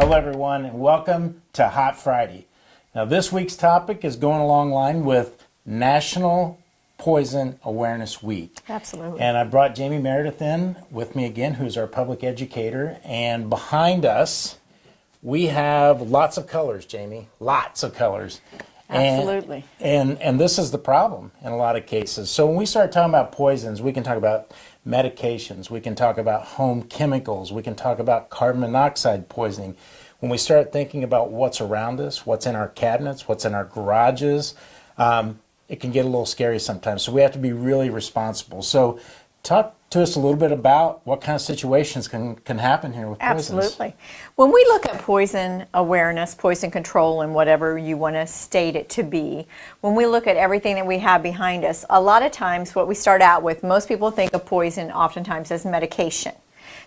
Hello everyone and welcome to Hot Friday. Now this week's topic is going along line with National Poison Awareness Week. Absolutely. And I brought Jamie Meredith in with me again, who's our public educator. And behind us, we have lots of colors, Jamie, lots of colors. Absolutely. And this is the problem in a lot of cases. So when we start talking about poisons, we can talk about medications, we can talk about home chemicals, we can talk about carbon monoxide poisoning. When we start thinking about what's around us, what's in our cabinets, what's in our garages, it can get a little scary sometimes. So we have to be really responsible. So talk to us a little bit about what kind of situations can happen here with poisons. Absolutely. When we look at poison awareness, poison control, and whatever you want to state it to be, when we look at everything that we have behind us, a lot of times what we start out with, most people think of poison oftentimes as medication.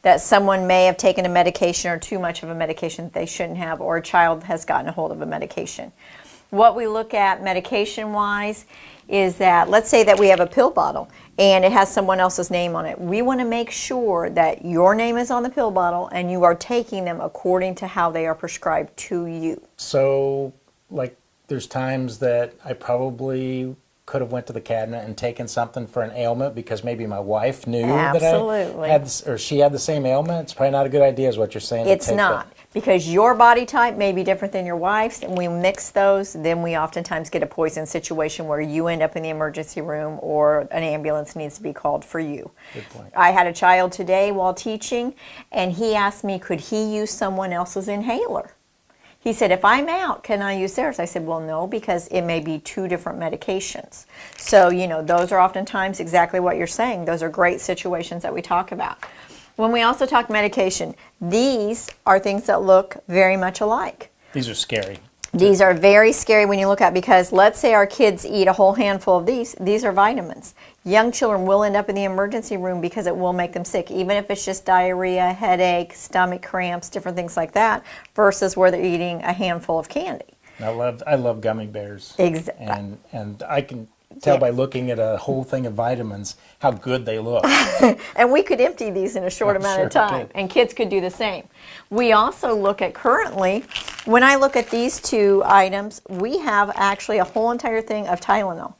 That someone may have taken a medication or too much of a medication that they shouldn't have, or a child has gotten a hold of a medication. What we look at medication-wise is that, let's say that we have a pill bottle and it has someone else's name on it. We want to make sure that your name is on the pill bottle and you are taking them according to how they are prescribed to you. So, like, there's times that I probably could have went to the cabinet and taken something for an ailment because maybe my wife knew that I had, or she had the same ailment. It's probably not a good idea is what you're saying. It's not. Because your body type may be different than your wife's, and we mix those, then we oftentimes get a poison situation where you end up in the emergency room or an ambulance needs to be called for you. Good point. I had a child today while teaching, and he asked me, could he use someone else's inhaler? He said, if I'm out, can I use theirs? I said, well, no, because it may be two different medications. So, you know, those are oftentimes exactly what you're saying. Those are great situations that we talk about. When we also talk medication, these are things that look very much alike. These are scary. These are very scary when you look at, because let's say our kids eat a whole handful of these are vitamins. Young children will end up in the emergency room because it will make them sick, even if it's just diarrhea, headache, stomach cramps, different things like that, versus where they're eating a handful of candy. I love gummy bears. Exactly. And I can tell by looking at a whole thing of vitamins how good they look. And we could empty these in a short amount of time, and kids could do the same. We also look at currently, when I look at these two items, we have actually a whole entire thing of Tylenol.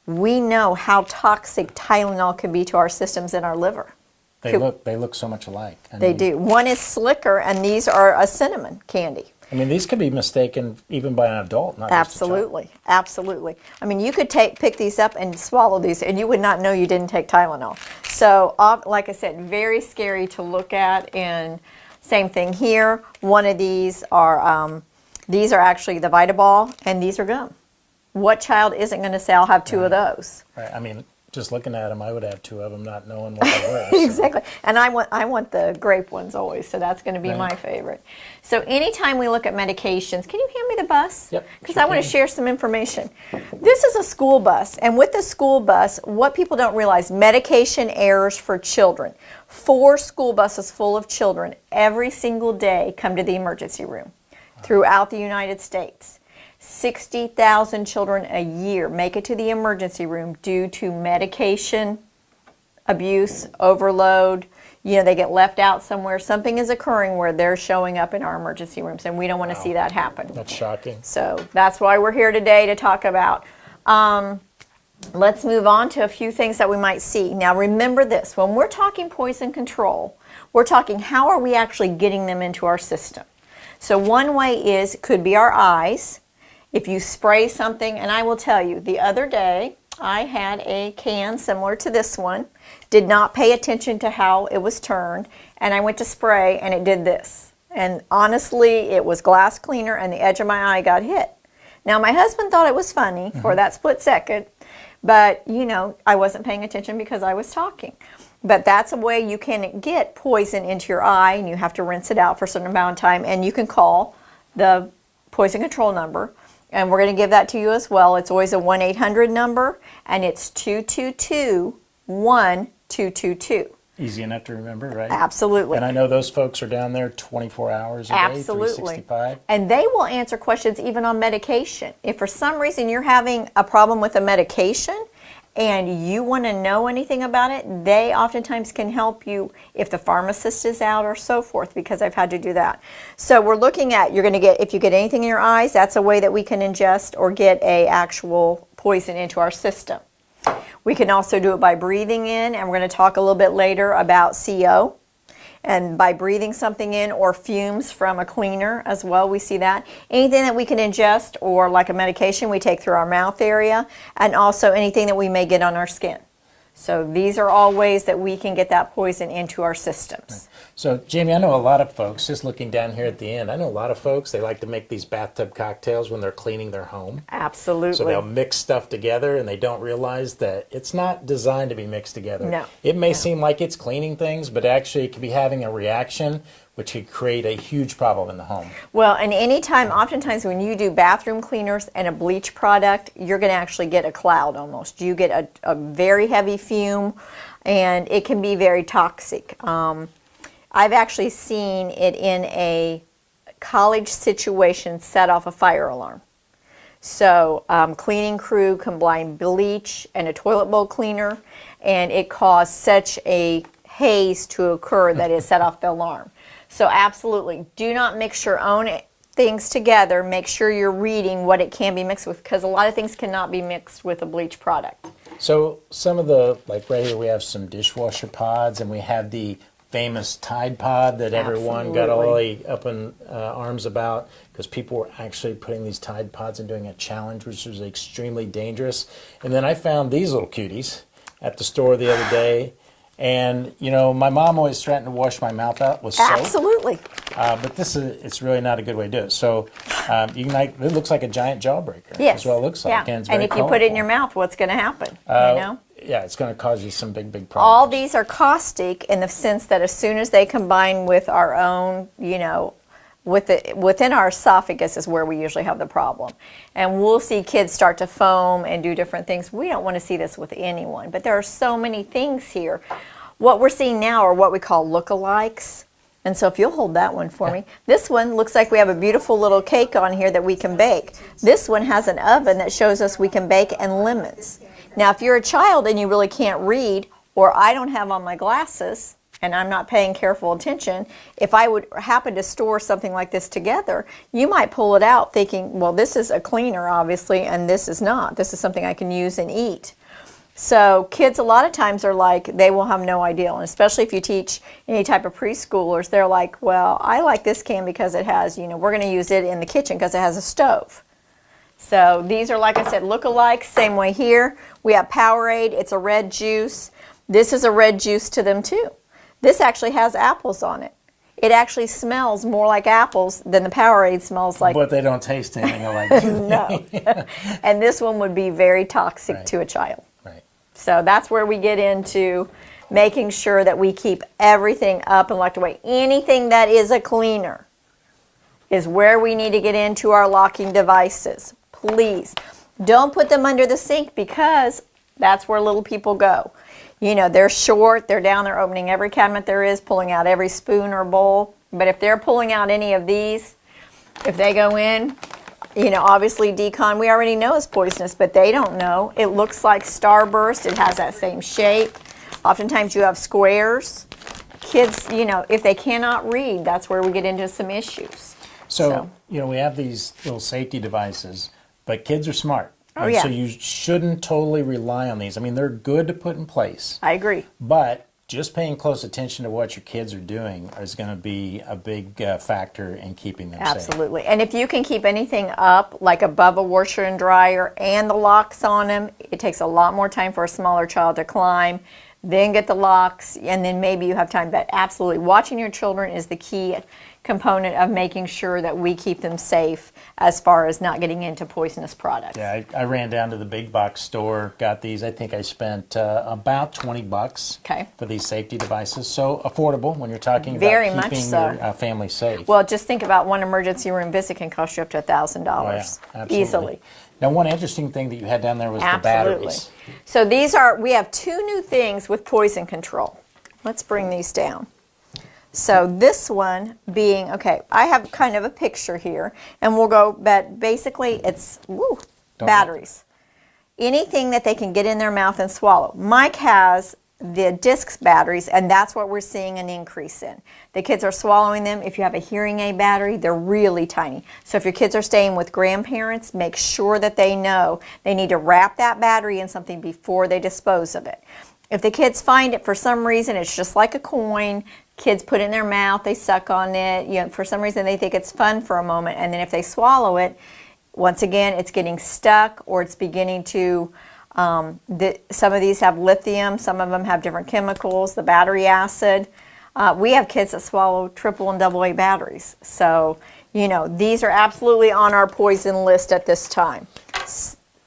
We know how toxic Tylenol can be to our systems in our liver. They look so much alike. They do. One is slicker, and these are a cinnamon candy. I mean, these could be mistaken even by an adult, not Absolutely, just a child. absolutely. I mean, you could pick these up and swallow these, and you would not know you didn't take Tylenol. So, like I said, very scary to look at. And same thing here. One of these are actually the Vitaball, and these are gum. What child isn't going to say, I'll have two of those? Right. I mean, just looking at them, I would have two of them, not knowing what they were. So. Exactly. And I want the grape ones always, so that's going to be my favorite. So anytime we look at medications, can you hand me the bus? Yep. Because I want to share some information. This is a school bus, and with the school bus, what people don't realize, medication errors for children. 4 school buses full of children every single day come to the emergency room throughout the United States. 60,000 children a year make it to the emergency room due to medication abuse, overload. You know, they get left out somewhere. Something is occurring where they're showing up in our emergency rooms, and we don't want to see that happen. That's shocking. So that's why we're here today to talk about. Let's move on to a few things that we might see. Now remember this, when we're talking poison control, we're talking how are we actually getting them into our system. So one way could be our eyes. If you spray something, and I will tell you, the other day I had a can similar to this one, did not pay attention to how it was turned, and I went to spray and it did this. And honestly, it was glass cleaner and the edge of my eye got hit. Now my husband thought it was funny for that split second, but you know, I wasn't paying attention because I was talking. But that's a way you can get poison into your eye, and you have to rinse it out for a certain amount of time, and you can call the poison control number. And we're going to give that to you as well. It's always a 1-800 number, and it's 222-1222. Easy enough to remember, right? Absolutely. And I know those folks are down there 24 hours a day, 365. And they will answer questions even on medication. If for some reason you're having a problem with a medication and you want to know anything about it, they oftentimes can help you if the pharmacist is out or so forth, because I've had to do that. So we're looking at, you're going to get, if you get anything in your eyes, that's a way that we can ingest or get a actual poison into our system. We can also do it by breathing in, and we're going to talk a little bit later about CO. And by breathing something in, or fumes from a cleaner as well, we see that. Anything that we can ingest, or like a medication we take through our mouth area, and also anything that we may get on our skin. So these are all ways that we can get that poison into our systems. So, Jamie, I know a lot of folks, just looking down here at the end, I know a lot of folks, they like to make these bathtub cocktails when they're cleaning their home. Absolutely. So they'll mix stuff together, and they don't realize that it's not designed to be mixed together. No. It may seem like it's cleaning things, but actually it could be having a reaction which could create a huge problem in the home. Well, and anytime, oftentimes when you do bathroom cleaners and a bleach product, you're going to actually get a cloud almost. You get a very heavy fume, and it can be very toxic. I've actually seen it in a college situation set off a fire alarm. So cleaning crew combined bleach and a toilet bowl cleaner, and it caused such a haze to occur that it set off the alarm. So absolutely, do not mix your own things together. Make sure you're reading what it can be mixed with, because a lot of things cannot be mixed with a bleach product. So some of the, like right here we have some dishwasher pods, and we have the famous Tide Pod that everyone got all the up in arms about, because people were actually putting these Tide Pods and doing a challenge, which was extremely dangerous. And then I found these little cuties at the store the other day. And, you know, my mom always threatened to wash my mouth out with soap. Absolutely. But it's really not a good way to do it. So you can, like, it looks like a giant jawbreaker. Yes. That's what it looks like. Yeah. And, it's and very if you put it in colorful. your mouth, what's going to happen? You know? Yeah, it's going to cause you some big problems. All these are caustic in the sense that as soon as they combine with our own, you know, within our esophagus is where we usually have the problem. And we'll see kids start to foam and do different things. We don't want to see this with anyone, but there are so many things here. What we're seeing now are what we call lookalikes. And so if you'll hold that one for me. This one looks like we have a beautiful little cake on here that we can bake. This one has an oven that shows us we can bake, and lemons. Now if you're a child and you really can't read, or I don't have on my glasses and I'm not paying careful attention, if I would happen to store something like this together, you might pull it out thinking, well, this is a cleaner obviously, and this is not. This is something I can use and eat. So kids a lot of times are like, they will have no idea, and especially if you teach any type of preschoolers, they're like, well, I like this can because it has, you know, we're going to use it in the kitchen because it has a stove. So these are, like I said, lookalikes. Same way here. We have Powerade. It's a red juice. This is a red juice to them too. This actually has apples on it. It actually smells more like apples than the Powerade smells like. But they don't taste anything like No. And this one would be very toxic Right. to a child. Right. So that's where we get into making sure that we keep everything up and locked away. Anything that is a cleaner is where we need to get into our locking devices. Please don't put them under the sink, because that's where little people go. You know, they're short, they're down there opening every cabinet there is, pulling out every spoon or bowl. But if they're pulling out any of these, if they go in, you know, obviously decon we already know is poisonous, but they don't know. It looks like Starburst. It has that same shape. Oftentimes you have squares. Kids, you know, if they cannot read, that's where we get into some issues. So, you know, we have these little safety devices, but kids are smart. Oh, And yeah. So you shouldn't totally rely on these. I mean, they're good to put in place, I agree. but just paying close attention to what your kids are doing is going to be a big factor in keeping them safe. Absolutely. And if you can keep anything up, like above a washer and dryer and the locks on them, it takes a lot more time for a smaller child to climb, then get the locks, and then maybe you have time. But absolutely, watching your children is the key component of making sure that we keep them safe as far as not getting into poisonous products. Yeah, I ran down to the big box store, got these. I think I spent about $20 Okay. for these safety devices. So affordable when you're talking Very about much keeping so. your family safe. Well, just think about one emergency room visit can cost you up to $1,000 Oh, yeah, absolutely. easily. Now, one interesting thing that you had down there was the Absolutely. batteries. So we have two new things with poison control. Let's bring these down. So this one being, okay, I have kind of a picture here, and we'll go, but basically it's Don't- batteries. anything that they can get in their mouth and swallow. Mike has the discs batteries, and that's what we're seeing an increase in. The kids are swallowing them. If you have a hearing aid battery, they're really tiny. So if your kids are staying with grandparents, make sure that they know they need to wrap that battery in something before they dispose of it. If the kids find it for some reason, it's just like a coin, kids put it in their mouth, they suck on it, you know, for some reason they think it's fun for a moment, and then if they swallow it, once again, it's getting stuck, or it's beginning to, some of these have lithium, some of them have different chemicals, the battery acid. We have kids that swallow triple and double A batteries. So, you know, these are absolutely on our poison list at this time.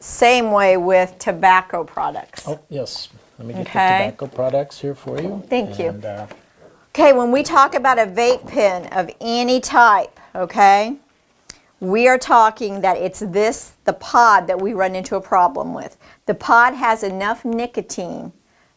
Same way with tobacco products. Oh, yes. Let me get the Okay. tobacco products here for you. Thank you. And, Okay, when we talk about a vape pen of any type, okay, we are talking that it's the pod that we run into a problem with. The pod has enough nicotine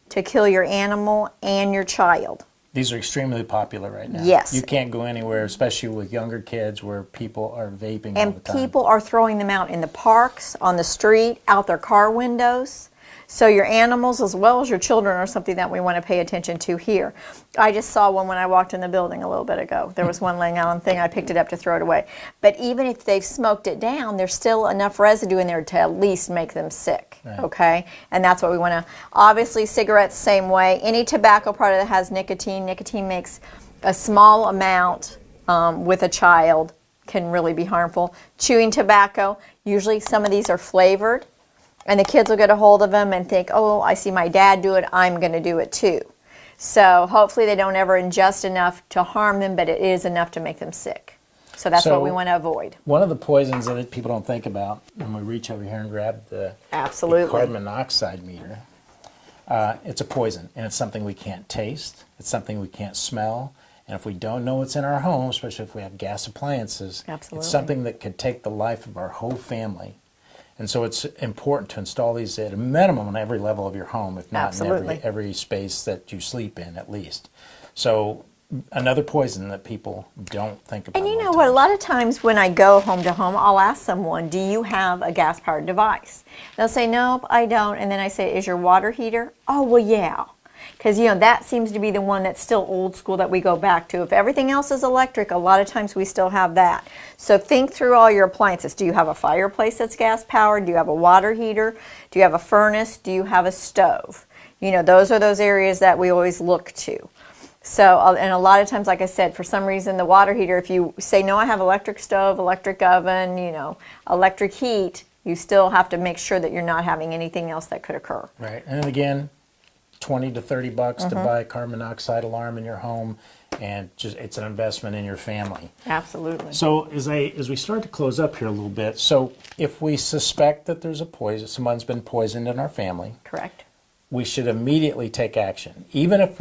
to kill your animal and your child. these are extremely popular right now. Yes. You can't go anywhere, especially with younger kids, where people are vaping all the And time. people are throwing them out in the parks, on the street, out their car windows. So your animals as well as your children are something that we want to pay attention to here. I just saw one when I walked in the building a little bit ago. There was one laying out on the thing. I picked it up to throw it away. But even if they've smoked it down, there's still enough residue in there to at least make them sick. Right. Okay? And that's what we want to. Obviously, cigarettes, same way. Any tobacco product that has nicotine makes a small amount with a child can really be harmful. Chewing tobacco, usually some of these are flavored. And the kids will get a hold of them and think, oh, I see my dad do it, I'm going to do it too. So hopefully they don't ever ingest enough to harm them, but it is enough to make them sick. So that's what we want to avoid. One of the poisons that people don't think about when we reach over here and grab the carbon monoxide meter, it's a poison, and it's something we can't taste, it's something we can't smell, and if we don't know what's in our home, especially if we have gas appliances, it's something that could take the life of our whole family. And so it's important to install these at a minimum on every level of your home, if not in every space that you sleep in at least. So another poison that people don't think about. And you know what, a lot of times when I go home to home, I'll ask someone, do you have a gas-powered device? They'll say, nope, I don't. And then I say, is your water heater? Oh, well, yeah. Because, you know, that seems to be the one that's still old school that we go back to. If everything else is electric, a lot of times we still have that. So think through all your appliances. Do you have a fireplace that's gas powered? Do you have a water heater? Do you have a furnace? Do you have a stove? You know, those are those areas that we always look to. So, and a lot of times, like I said, for some reason, the water heater, if you say, no, I have electric stove, electric oven, you know, electric heat, you still have to make sure that you're not having anything else that could occur. Right. And again, 20 to 30 bucks to buy a carbon monoxide alarm in your home, and just it's an investment in your family. Absolutely. So as we start to close up here a little bit, so if we suspect that there's a poison, someone's been poisoned in our family, Correct. we should immediately take action, even if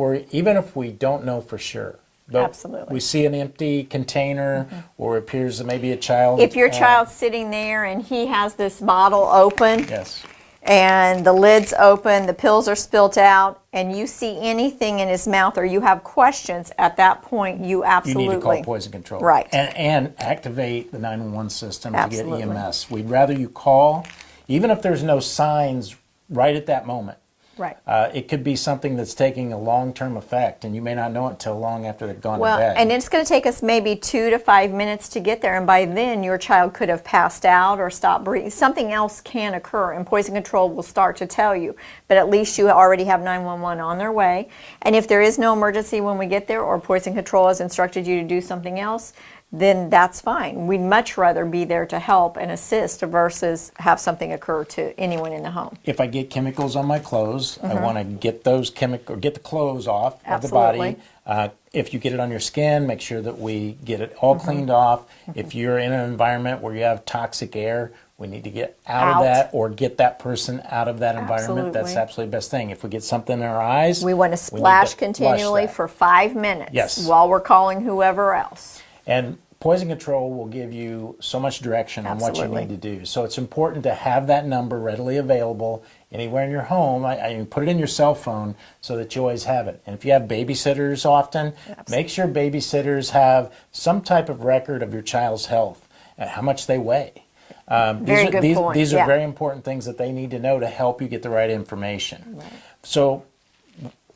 we don't know for sure. But Absolutely. we see an empty container, or it appears that maybe a child. If your child's sitting there and he has this bottle open, yes. and the lid's open, the pills are spilt out, and you see anything in his mouth or you have questions, at that point you absolutely You need to call poison control. Right. And activate the 911 system Absolutely. to get EMS. We'd rather you call, even if there's no signs right at that moment. Right. It could be something that's taking a long-term effect, and you may not know it until long after they've gone Well, to bed. and it's going to take us maybe 2 to 5 minutes to get there, and by then your child could have passed out or stopped breathing. Something else can occur, and poison control will start to tell you. But at least you already have 911 on their way. And if there is no emergency when we get there, or poison control has instructed you to do something else, then that's fine. We'd much rather be there to help and assist versus have something occur to anyone in the home. If I get chemicals on my clothes, I want to get those get the clothes off Absolutely. of the body. If you get it on your skin, make sure that we get it all cleaned off. If you're in an environment where you have toxic air, we need to get out of that, or get that person out of that environment. That's absolutely the best thing. If we get something in our eyes, we want to splash continually for 5 minutes while we're calling whoever else. And poison control will give you so much direction on what you need to do. So it's important to have that number readily available anywhere in your home. I put it in your cell phone so that you always have it. And if you have babysitters often, make sure babysitters have some type of record of your child's health and how much they weigh. Very good point. These are Yeah. very important things that they need to know to help you get the right information. Right. So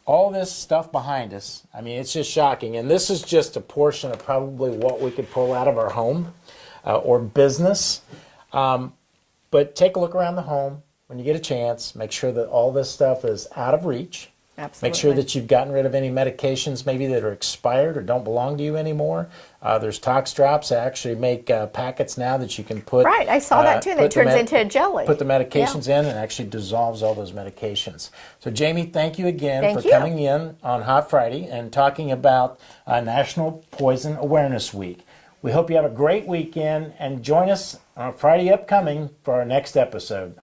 all this stuff behind us, I mean, it's just shocking. And this is just a portion of probably what we could pull out of our home or business. But take a look around the home when you get a chance. Make sure that all this stuff is out of reach. Absolutely. Make sure that you've gotten rid of any medications maybe that are expired or don't belong to you anymore. There's Tox Drops that actually make packets now that you can put. Right, I saw that too. That turns into a jelly. Put the medications in and actually dissolves all those medications. So Jamie, thank you again Thank for you. coming in on Hot Friday and talking about National Poison Awareness Week. We hope you have a great weekend and join us on Friday upcoming for our next episode.